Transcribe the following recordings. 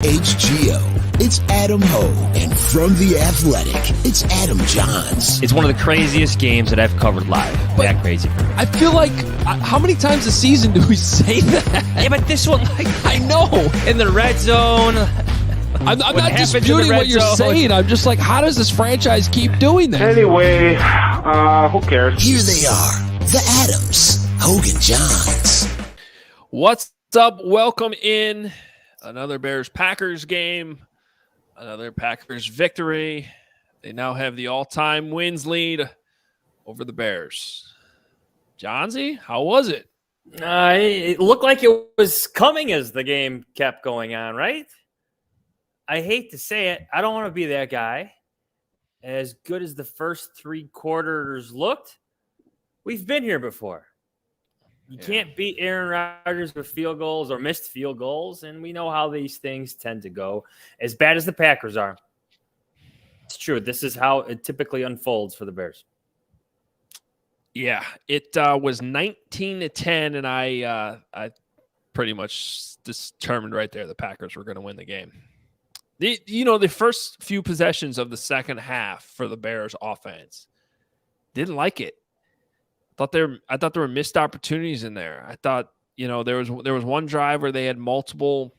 HGO, it's Adam Ho, and from The Athletic, it's Adam Jahns. It's one of the craziest games that I've covered live. That crazy for me. I feel like, how many times a season do we say that? Yeah, but this one, I know. In the red zone. I'm not disputing what you're saying. I'm just like, how does this franchise keep doing that? Anyway, who cares? Here they are, the Adams, Hoge Jahns. What's up? Welcome in. Another Bears-Packers game. Another Packers victory. They now have the all-time wins lead over the Bears. Johnsy, how was it? It looked like it was coming as the game kept going on, right? I hate to say it. I don't want to be that guy. As good as the first three quarters looked, we've been here before. You can't beat Aaron Rodgers with field goals or missed field goals, and we know how these things tend to go. As bad as the Packers are, it's true. This is how it typically unfolds for the Bears. Yeah, it was 19-10, and I pretty much determined right there the Packers were going to win the game. The first few possessions of the second half for the Bears offense, didn't like it. I thought there were missed opportunities in there. I thought, there was one drive where they had multiple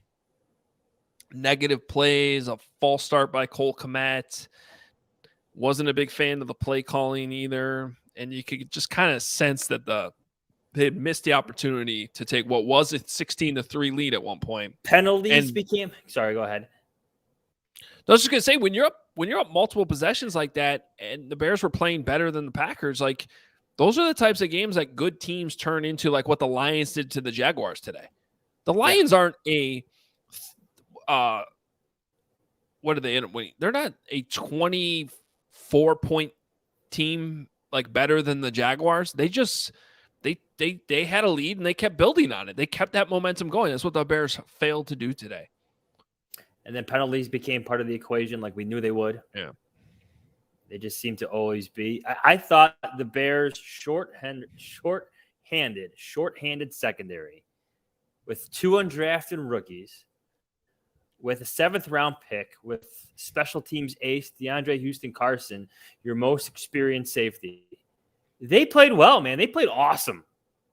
negative plays, a false start by Cole Kmet. Wasn't a big fan of the play calling either. And you could just kind of sense that they had missed the opportunity to take what was a 16-3 lead at one point. Penalties became – sorry, go ahead. I was just going to say, when you're up multiple possessions like that and the Bears were playing better than the Packers, like – those are the types of games that good teams turn into, like what the Lions did to the Jaguars today. The Lions aren't what do they end up winning? They're not a 24-point team, like better than the Jaguars. They just they had a lead and they kept building on it. They kept that momentum going. That's what the Bears failed to do today. And then penalties became part of the equation, like we knew they would. Yeah. They just seem to always be. I thought the Bears short-handed secondary with two undrafted rookies, with a seventh-round pick, with special teams ace DeAndre Houston Carson, your most experienced safety. They played well, man. They played awesome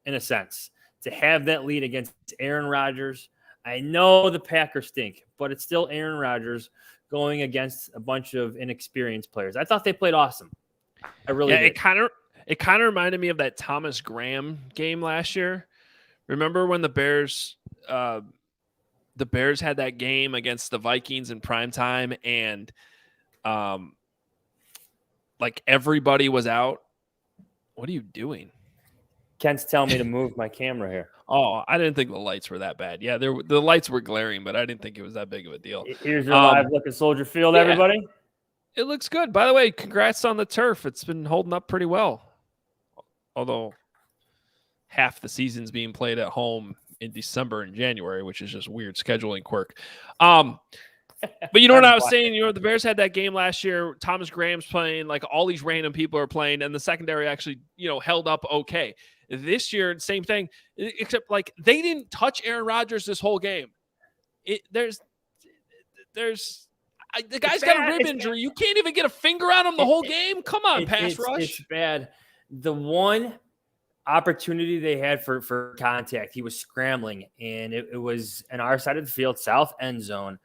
in a sense to have that lead against Aaron Rodgers. I know the Packers stink, but it's still Aaron Rodgers going against a bunch of inexperienced players. I thought they played awesome. I really did. It kind of reminded me of that Thomas Graham game last year. Remember when the Bears had that game against the Vikings in primetime and like everybody was out? What are you doing? Kent's telling me to move my camera here. Oh, I didn't think the lights were that bad. Yeah, the lights were glaring, but I didn't think it was that big of a deal. Here's your live look at Soldier Field, everybody. It looks good. By the way, congrats on the turf. It's been holding up pretty well. Although half the season's being played at home in December and January, which is just weird scheduling quirk. But you know what I was saying? The Bears had that game last year. Thomas Graham's playing, like all these random people are playing, and the secondary actually, held up okay. This year, same thing, except like they didn't touch Aaron Rodgers this whole game. The guy's got a rib injury. You can't even get a finger on him the whole game. Come on, pass rush. It's bad. The one opportunity they had for contact, he was scrambling, and it was on our side of the field, south end zone.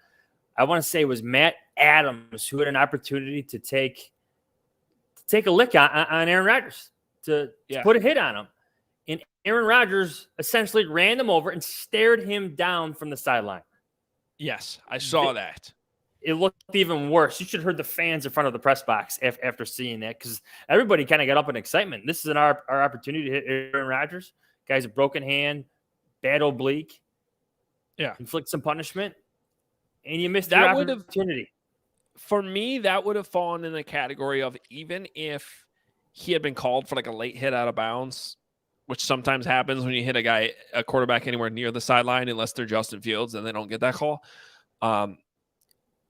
I want to say it was Matt Adams who had an opportunity to take a lick on Aaron Rodgers, to put a hit on him. And Aaron Rodgers essentially ran him over and stared him down from the sideline. Yes, I saw that. It looked even worse. You should have heard the fans in front of the press box after seeing that, because everybody kind of got up in excitement. This is our opportunity to hit Aaron Rodgers. Guy's a broken hand, bad oblique. Yeah. Inflict some punishment, and you missed that opportunity. For me, that would have fallen in the category of, even if he had been called for like a late hit out of bounds, which sometimes happens when you hit a quarterback anywhere near the sideline, unless they're Justin Fields and they don't get that call. That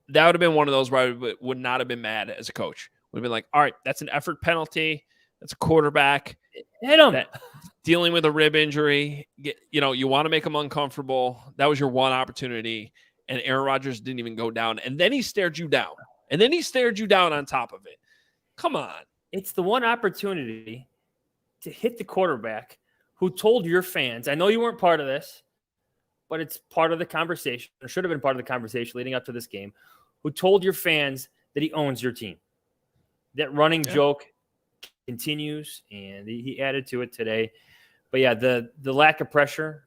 would have been one of those where I would not have been mad as a coach. Would have been like, all right, that's an effort penalty. That's a quarterback. Hit him. Dealing with a rib injury. You want to make him uncomfortable. That was your one opportunity. and Aaron Rodgers didn't even go down. And then he stared you down. And then he stared you down on top of it. Come on. It's the one opportunity to hit the quarterback who told your fans, I know you weren't part of this, but it's part of the conversation, or should have been part of the conversation leading up to this game, who told your fans that he owns your team. That running joke continues, and he added to it today. But yeah, the lack of pressure,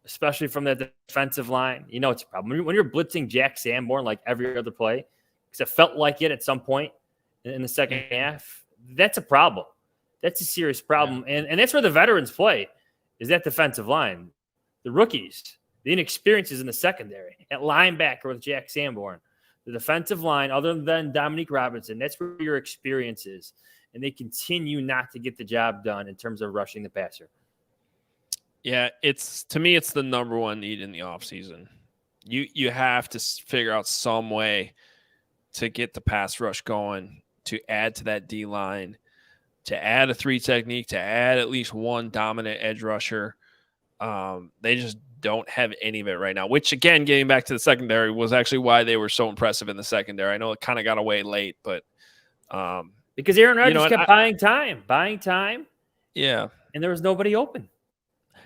especially from the defensive line, it's a problem. When you're blitzing Jack Sanborn like every other play, because it felt like it at some point in the second half, that's a problem. That's a serious problem. Yeah. And that's where the veterans play, is that defensive line. The rookies, the inexperiences in the secondary, at linebacker with Jack Sanborn. The defensive line, other than Dominique Robinson, that's where your experience is. And they continue not to get the job done in terms of rushing the passer. Yeah, to me, it's the number one need in the offseason. You have to figure out some way to get the pass rush going, to add to that D-line, to add a 3 technique, to add at least one dominant edge rusher. They just don't have any of it right now, which, again, getting back to the secondary, was actually why they were so impressive in the secondary. I know it kind of got away late, but because Aaron Rodgers kept buying time. Yeah. And there was nobody open.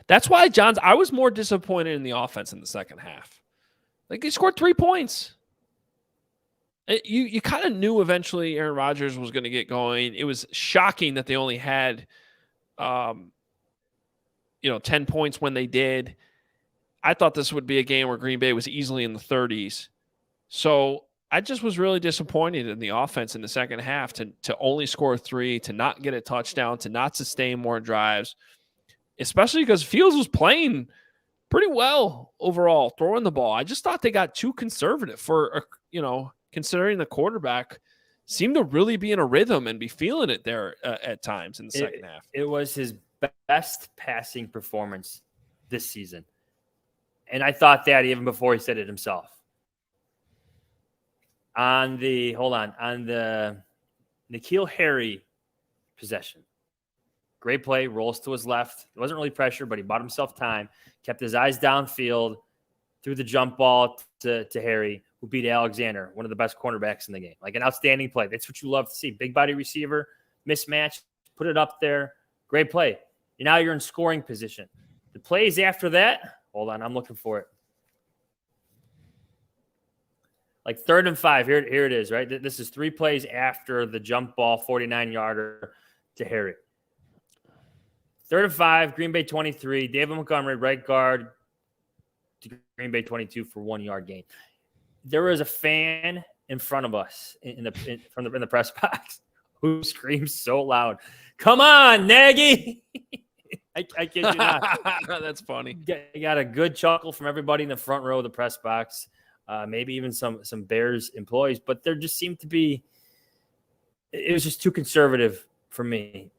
That's why, Johns, I was more disappointed in the offense in the second half. Like, they scored 3 points. You kind of knew eventually Aaron Rodgers was going to get going. It was shocking that they only had 10 points when they did. I thought this would be a game where Green Bay was easily in the 30s. So I just was really disappointed in the offense in the second half to only score 3, to not get a touchdown, to not sustain more drives, especially because Fields was playing pretty well overall, throwing the ball. I just thought they got too conservative for, considering the quarterback seemed to really be in a rhythm and be feeling it there at times in the second half. It was his best passing performance this season. And I thought that even before he said it himself. On the N'Keal Harry possession. Great play, rolls to his left. It wasn't really pressure, but he bought himself time, kept his eyes downfield, threw the jump ball to Harry, who beat Alexander, one of the best cornerbacks in the game. Like an outstanding play. That's what you love to see. Big body receiver, mismatch, put it up there. Great play. Now you're in scoring position. The plays after that, hold on, I'm looking for it. Like 3rd and 5. Here it is, right? This is 3 plays after the jump ball, 49-yarder to Harry. 3rd and 5, Green Bay 23. David Montgomery, right guard, to Green Bay 22 for 1-yard gain. There was a fan in front of us in the press box who screams so loud, "Come on, Nagy!" I kid you not. That's funny. You got a good chuckle from everybody in the front row of the press box. Maybe even some Bears employees, but there just seemed to be – it was just too conservative for me.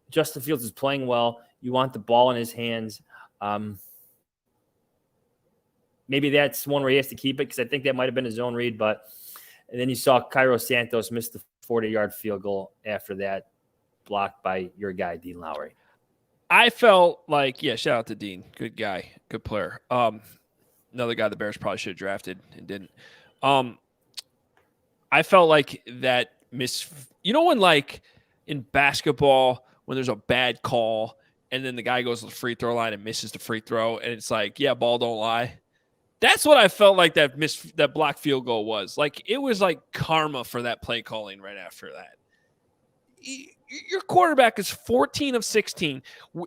Justin Fields is playing well. You want the ball in his hands. Maybe that's one where he has to keep it, because I think that might have been his own read. And then you saw Cairo Santos miss the 40-yard field goal after that, blocked by your guy, Dean Lowry. I felt like, shout out to Dean. Good guy. Good player. Another guy the Bears probably should have drafted and didn't. I felt like that when like in basketball, when there's a bad call and then the guy goes to the free throw line and misses the free throw, and it's like, ball don't lie. That's what I felt like that block field goal was. Like, it was like karma for that play calling right after that. Your quarterback is 14 of 16.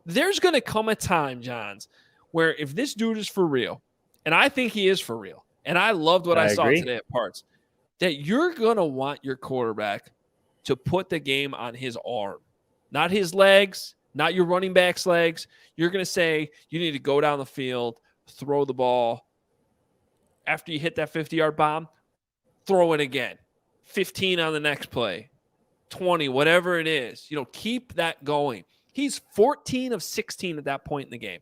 There's going to come a time, Johns, where if this dude is for real, and I think he is for real, and I loved what I saw today at parts, that you're going to want your quarterback to put the game on his arm, not his legs, not your running back's legs. You're going to say you need to go down the field, throw the ball. After you hit that 50-yard bomb, throw it again. 15 on the next play, 20, whatever it is. Keep that going. He's 14 of 16 at that point in the game.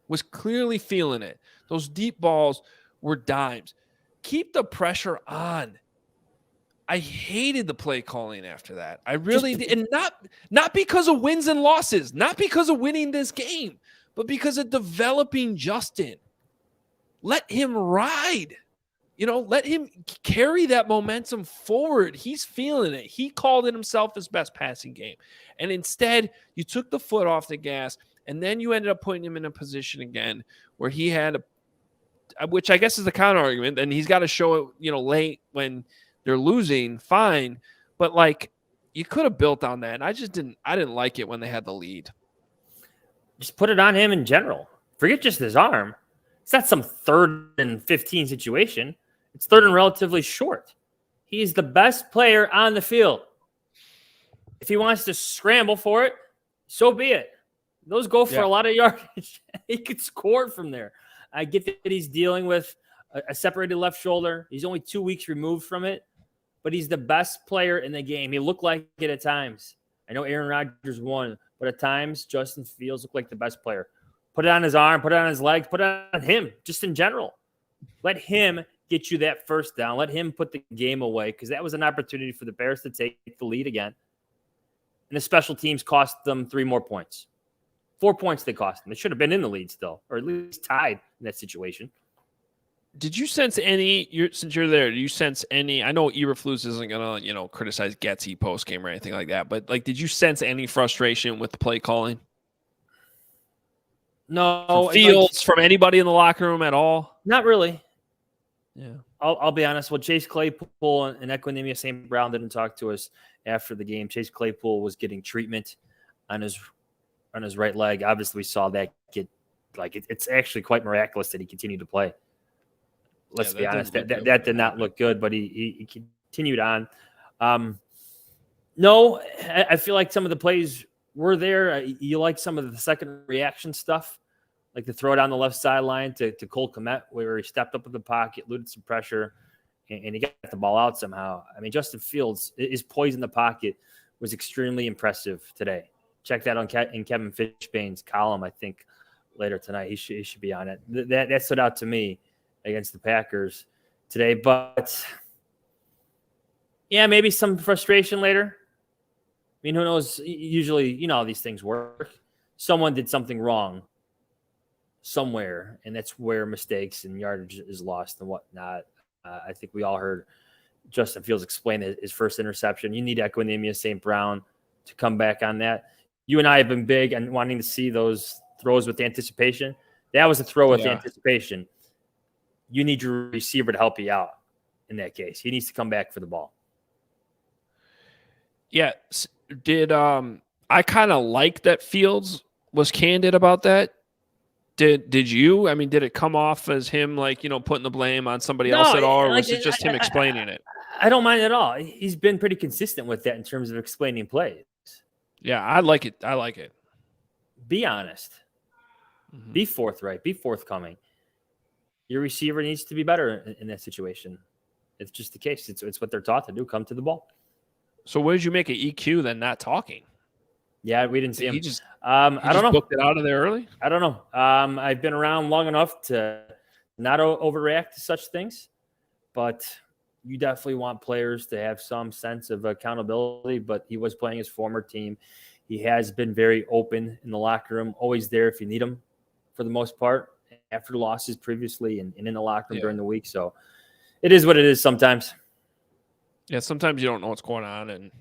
Was clearly feeling it. Those deep balls were dimes. Keep the pressure on. I hated the play calling after that. I really did. And not because of wins and losses, not because of winning this game, but because of developing Justin. let him ride. Let him carry that momentum forward. He's feeling it. He called it himself his best passing game. And instead, you took the foot off the gas, and then you ended up putting him in a position again where he had, which I guess is the counter argument, and he's got to show it, late when they're losing, fine. But, you could have built on that, and I didn't like it when they had the lead. Just put it on him in general. Forget just his arm. It's not some 3rd and 15 situation. It's 3rd and relatively short. He's the best player on the field. If he wants to scramble for it, so be it. Those go for a lot of yardage. He could score from there. I get that he's dealing with a separated left shoulder. He's only 2 weeks removed from it, but he's the best player in the game. He looked like it at times. I know Aaron Rodgers won, but at times Justin Fields looked like the best player. Put it on his arm, put it on his legs, put it on him, just in general. Let him get you that first down. Let him put the game away, because that was an opportunity for the Bears to take the lead again. And the special teams cost them 3 more points. 4 points they cost them. They should have been in the lead still, or at least tied in that situation. Did you sense any, since you're there, do you sense any, I know Eberflus isn't going to, criticize Getsy post-game or anything like that, but, did you sense any frustration with the play calling? No. Fields, from anybody in the locker room at all? Not really. Yeah. I'll be honest. Well, Chase Claypool and Equinemius St. Brown didn't talk to us after the game. Chase Claypool was getting treatment on his right leg. Obviously, we saw that get it's actually quite miraculous that he continued to play. Let's be honest. That did not look good, but he continued on. No, I feel like some of the plays were there. You like some of the second reaction stuff, like the throw down the left sideline to Cole Kmet, where he stepped up in the pocket, eluded some pressure, and he got the ball out somehow. I mean, Justin Fields, his poise in the pocket was extremely impressive today. Check that in Kevin Fishbane's column, I think, later tonight. He should be on it. That stood out to me against the Packers today. But, yeah, maybe some frustration later. I mean, who knows? Usually, how these things work. Someone did something wrong somewhere, and that's where mistakes and yardage is lost and whatnot. I think we all heard Justin Fields explain his first interception. You need Equinemius St. Brown to come back on that. You and I have been big on wanting to see those throws with anticipation. That was a throw with anticipation. You need your receiver to help you out in that case. He needs to come back for the ball. Yeah. Did I kind of like that Fields was candid about that? Did you? I mean, did it come off as him putting the blame on somebody else at all, or was it just him explaining it? I don't mind at all. He's been pretty consistent with that in terms of explaining plays. Yeah, I like it. Be honest. Mm-hmm. Be forthright. Be forthcoming. Your receiver needs to be better in that situation. It's just the case. It's what they're taught to do. Come to the ball. So what did you make an EQ then not talking? Yeah, we didn't see him. I don't know. Booked it out of there early? I don't know. I've been around long enough to not overreact to such things, but you definitely want players to have some sense of accountability. But he was playing his former team. He has been very open in the locker room, always there if you need him for the most part, after losses previously and in the locker room during the week. So it is what it is sometimes. Yeah, sometimes you don't know what's going on, and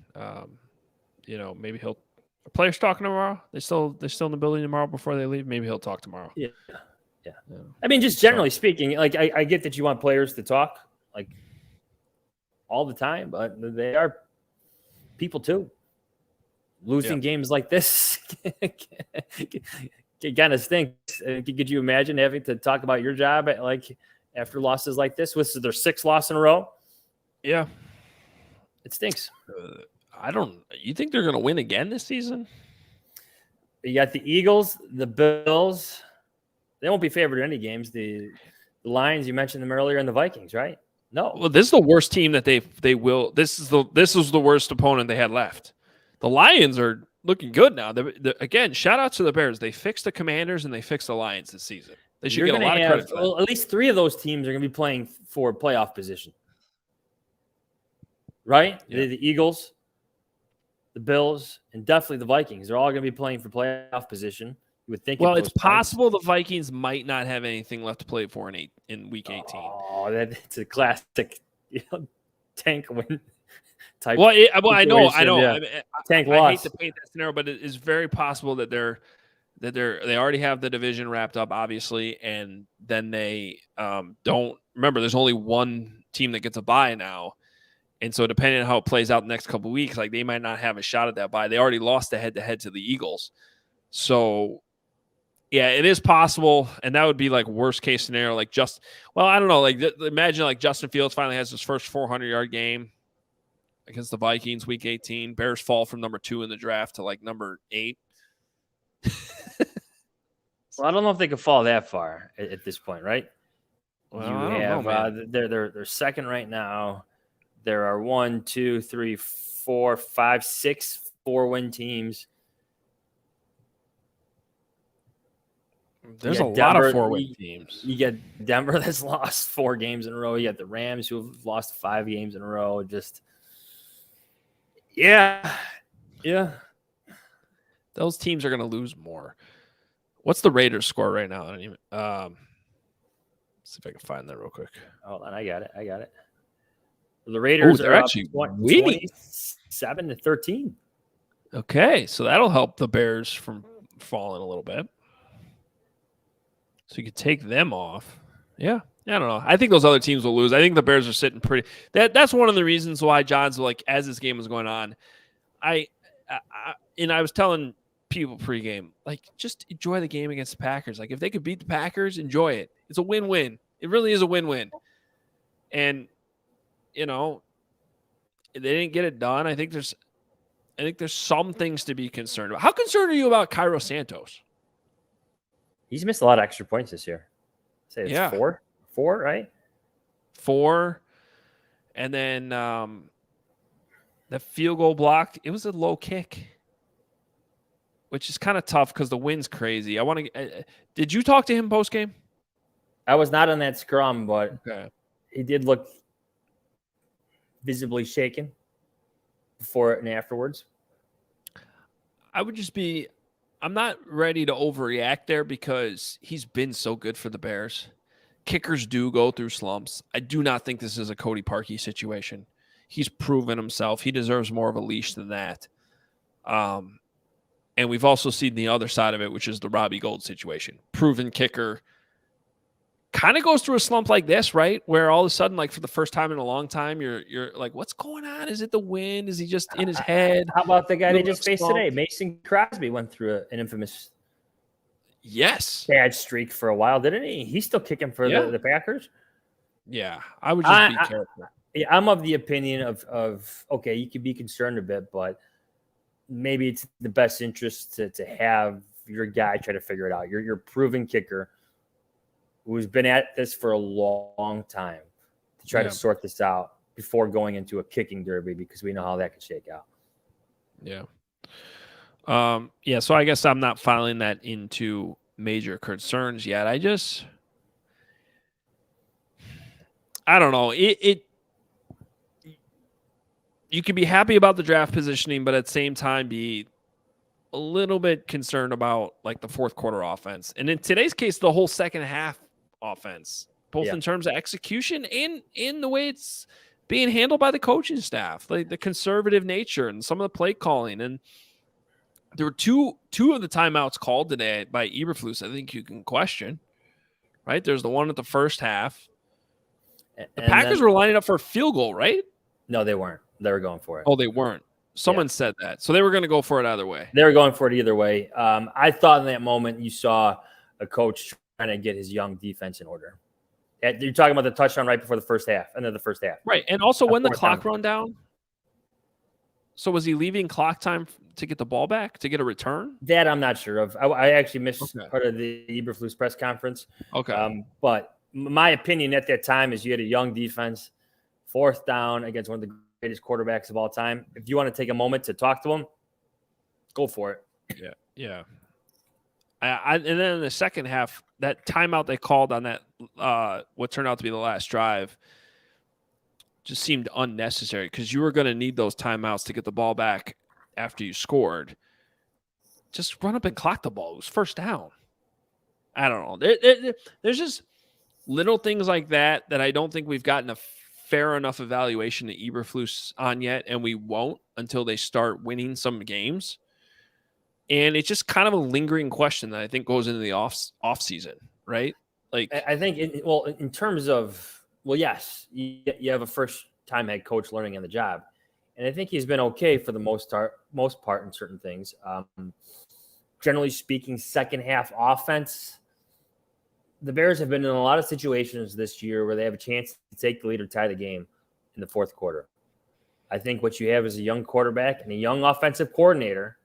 maybe players talking tomorrow. They're still in the building tomorrow before they leave. Maybe he'll talk tomorrow. Yeah. I mean, just generally speaking, I get that you want players to talk all the time, but they are people too. Losing games like this it kind of stinks. Could you imagine having to talk about your job after losses like this? Was their 6th loss in a row? Yeah. It stinks. You think they're going to win again this season? You got the Eagles, the Bills. They won't be favored in any games. The Lions, you mentioned them earlier, and the Vikings, right? No. Well, this is the worst team that they will. This is the worst opponent they had left. The Lions are looking good now. Again, shout out to the Bears. They fixed the Commanders and they fixed the Lions this season. They should get a lot of credit for that. Well, at least 3 of those teams are going to be playing for playoff position. Right? Yeah. The Eagles, the Bills, and definitely the Vikings. They're all going to be playing for playoff position. You would think. Well, it's possible the Vikings might not have anything left to play for in week 18. Oh, it's a classic, tank win type. Well, I know. Yeah. I mean, Tank I loss. hate to paint that scenario, but it is very possible that they already have the division wrapped up, obviously, and then they don't remember. There's only one team that gets a bye now, and so depending on how it plays out the next couple of weeks, like they might not have a shot at that bye. They already lost the head-to-head to the Eagles, so yeah, it is possible, and that would be like worst case scenario. Like I don't know. Like imagine like Justin Fields finally has his first 400-yard game against the Vikings, week 18. Bears fall from number 2 in the draft to like number 8. Well, I don't know if they could fall that far at this point, right? Well, You I don't have know, man. they're second right now. There are 1, 2, 3, 4, 5, 6 4-win teams. There's a lot of 4-win teams. You get Denver that's lost 4 games in a row. You got the Rams who have lost 5 games in a row. Just yeah. Those teams are going to lose more. What's the Raiders score right now? I don't even. See if I can find that real quick. Hold on, I got it. The Raiders they're are actually winning 27-13. Okay, so that'll help the Bears from falling a little bit. So you could take them off. Yeah, I don't know. I think those other teams will lose. I think the Bears are sitting pretty. That's one of the reasons why John's like as this game was going on. I was telling people pregame, like, just enjoy the game against the Packers. Like, if they could beat the Packers, enjoy it. It's a win-win. It really is a win-win. And they didn't get it done. I think there's some things to be concerned about. How concerned are you about Cairo Santos? He's missed a lot of extra points this year. Say it's 4, right? 4, and then the field goal block. It was a low kick, which is kind of tough because the wind's crazy. Did you talk to him post game? I was not on that scrum, but okay. He did look visibly shaken before and afterwards. I'm not ready to overreact there because he's been so good for the Bears. Kickers do go through slumps. I do not think this is a Cody Parkey situation. He's proven himself. He deserves more of a leash than that. And we've also seen the other side of it, which is the Robbie Gould situation. Proven kicker. Kind of goes through a slump like this, right? Where all of a sudden, like for the first time in a long time, you're like, what's going on? Is it the wind? Is he just in his head? How about the guy they just faced today? Mason Crosby went through an infamous bad streak for a while, didn't he? He's still kicking for the Packers. Yeah, I would just be careful. I'm of the opinion of okay, you could be concerned a bit, but maybe it's the best interest to have your guy try to figure it out. Your proven kicker who's been at this for a long time to try to sort this out before going into a kicking derby, because we know how that can shake out. Yeah. So I guess I'm not filing that into major concerns yet. I don't know. You can be happy about the draft positioning, but at the same time be a little bit concerned about like the fourth quarter offense. And in today's case, the whole second half offense, both in terms of execution and in the way it's being handled by the coaching staff, like the conservative nature and some of the play calling. And there were two of the timeouts called today by Eberflus I think you can question, right? There's the one at the first half. The Packers were lining up for a field goal, right? No, they weren't. They were going for it. Oh, they weren't. Someone said that. So they were going to go for it either way. They were going for it either way. I thought in that moment you saw a coach trying to get his young defense in order. You're talking about the touchdown right before the first half, and then the first half. Right. And also when the clock run down. So was he leaving clock time to get the ball back, to get a return? That I'm not sure of. I actually missed part of the Eberflus press conference. Okay. But my opinion at that time is you had a young defense, 4th down against one of the greatest quarterbacks of all time. If you want to take a moment to talk to him, go for it. Yeah. And then in the second half, that timeout they called on that what turned out to be the last drive just seemed unnecessary because you were going to need those timeouts to get the ball back after you scored. just run up and clock the ball. It was first down. I don't know. There's just little things like that I don't think we've gotten a fair enough evaluation to Eberflus on yet, and we won't until they start winning some games. And it's just kind of a lingering question that I think goes into the off season, right? Like, I think, in terms of, yes, you have a first-time head coach learning on the job, and I think he's been okay for the most part in certain things. Generally speaking, second half offense, the Bears have been in a lot of situations this year where they have a chance to take the lead or tie the game in the fourth quarter. I think what you have is a young quarterback and a young offensive coordinator,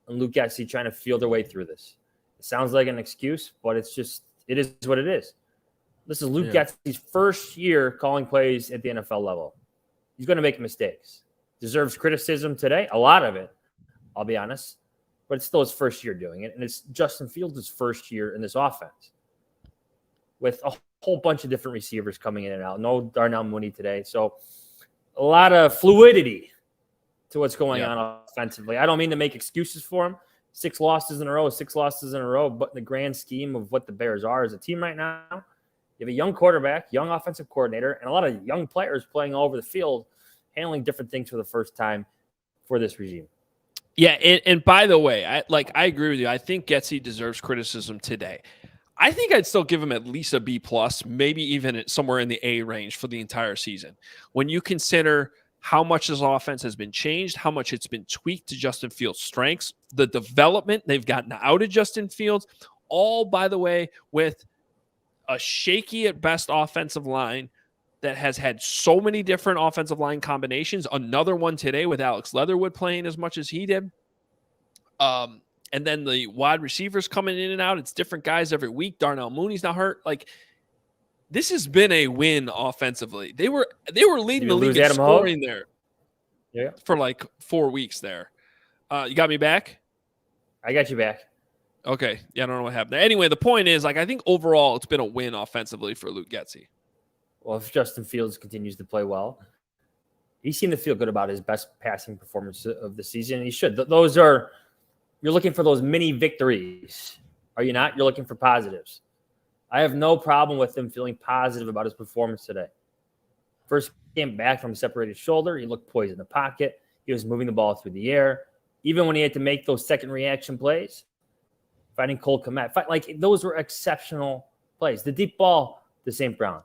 and Luke Getsy trying to feel their way through this. It sounds like an excuse, but it is what it is. This is Luke Getsy's first year calling plays at the NFL level. He's going to make mistakes. Deserves criticism today, a lot of it, I'll be honest, but it's still his first year doing it, and it's Justin Fields' first year in this offense with a whole bunch of different receivers coming in and out. No Darnell Mooney today, so a lot of fluidity to what's going on offensively. I don't mean to make excuses for him. 6 losses in a row, but in the grand scheme of what the Bears are as a team right now, you have a young quarterback, young offensive coordinator, and a lot of young players playing all over the field, handling different things for the first time for this regime. Yeah, and by the way, I agree with you. I think Getsy deserves criticism today. I think I'd still give him at least a B+, maybe even somewhere in the A range for the entire season. When you consider how much his offense has been changed, how much it's been tweaked to Justin Fields' strengths, the development they've gotten out of Justin Fields, all, by the way, with a shaky at best offensive line that has had so many different offensive line combinations. Another one today with Alex Leatherwood playing as much as he did. And then the wide receivers coming in and out. It's different guys every week. Darnell Mooney's not hurt. Like, this has been a win offensively. They were leading the league in scoring there for like 4 weeks there. You got me back? I got you back. Okay. Yeah, I don't know what happened there. Anyway, the point is, like, I think overall it's been a win offensively for Luke Getsy. Well, if Justin Fields continues to play well, he seemed to feel good about his best passing performance of the season. He should. You're looking for those mini victories, are you not? You're looking for positives. I have no problem with him feeling positive about his performance today. First game back from a separated shoulder, he looked poised in the pocket. He was moving the ball through the air. Even when he had to make those second reaction plays, fighting Cole Kmet, those were exceptional plays. The deep ball to St. Brown,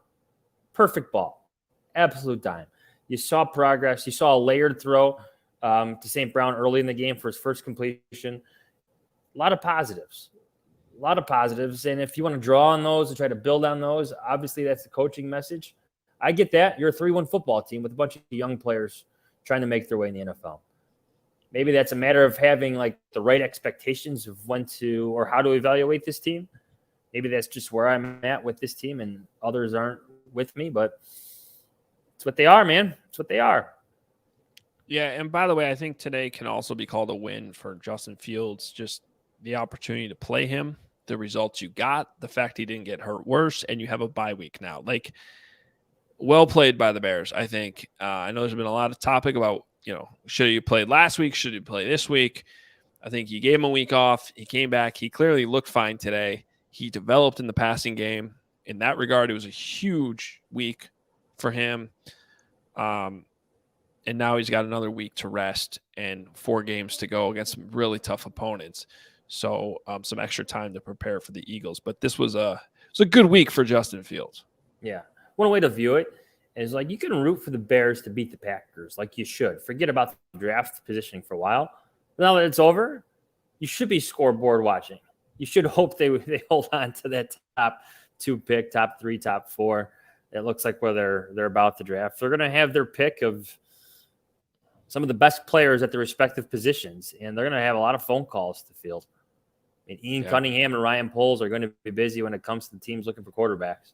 perfect ball, absolute dime. You saw progress. You saw a layered throw to St. Brown early in the game for his first completion. A lot of positives. And if you want to draw on those and try to build on those, obviously that's the coaching message. I get that. You're a 3-1 football team with a bunch of young players trying to make their way in the NFL. Maybe that's a matter of having the right expectations of when to or how to evaluate this team. Maybe that's just where I'm at with this team and others aren't with me, but it's what they are, man. It's what they are. Yeah, and by the way, I think today can also be called a win for Justin Fields. Just the opportunity to play him, the results you got, the fact he didn't get hurt worse, and you have a bye week now. Well played by the Bears, I think. I know there's been a lot of topic about, should he play last week? Should he play this week? I think you gave him a week off. He came back. He clearly looked fine today. He developed in the passing game. In that regard, it was a huge week for him. And now he's got another week to rest and 4 games to go against some really tough opponents. So some extra time to prepare for the Eagles. But this was a good week for Justin Fields. Yeah. One way to view it is you can root for the Bears to beat the Packers like you should. Forget about the draft positioning for a while. Now that it's over, you should be scoreboard watching. You should hope they hold on to that top 2 pick, top 3, top 4. It looks like where they're about to draft. They're going to have their pick of some of the best players at their respective positions, and they're going to have a lot of phone calls to field. Ian Cunningham and Ryan Poles are going to be busy when it comes to the teams looking for quarterbacks.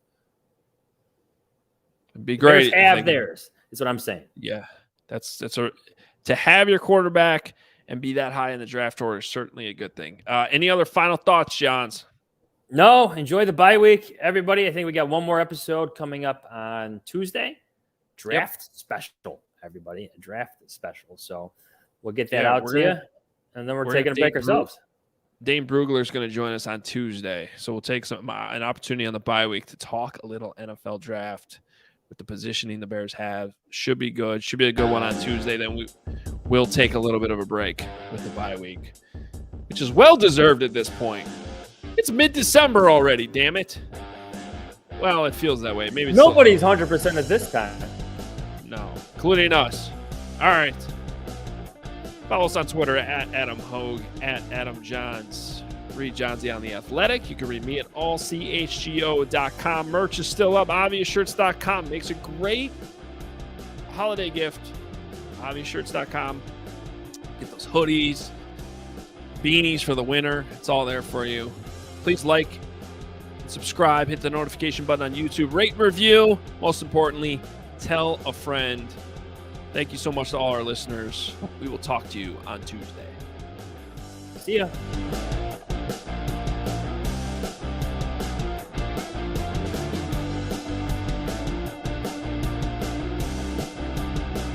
It'd be great. Bears have theirs, is what I'm saying. Yeah, to have your quarterback and be that high in the draft order is certainly a good thing. Any other final thoughts, Jahns? No, enjoy the bye week, everybody. I think we got one more episode coming up on Tuesday. Draft special, everybody. A draft special. So we'll get that out to you. And then we're taking a break ourselves. Dane Brugler is going to join us on Tuesday. So we'll take an opportunity on the bye week to talk a little NFL draft with the positioning the Bears have. Should be good. Should be a good one on Tuesday. Then we'll take a little bit of a break with the bye week, which is well-deserved at this point. It's mid-December already, damn it. Well, it feels that way. Maybe nobody's 100% at this time. No, including us. All right. Follow us on Twitter at Adam Hoge, at Adam Jahns. Read Johnsy on The Athletic. You can read me at allchgo.com. Merch is still up. obviousshirts.com makes a great holiday gift. obviousshirts.com. Get those hoodies, beanies for the winter. It's all there for you. Please like, subscribe, hit the notification button on YouTube, rate and review. Most importantly, tell a friend. Thank you so much to all our listeners. We will talk to you on Tuesday. See ya.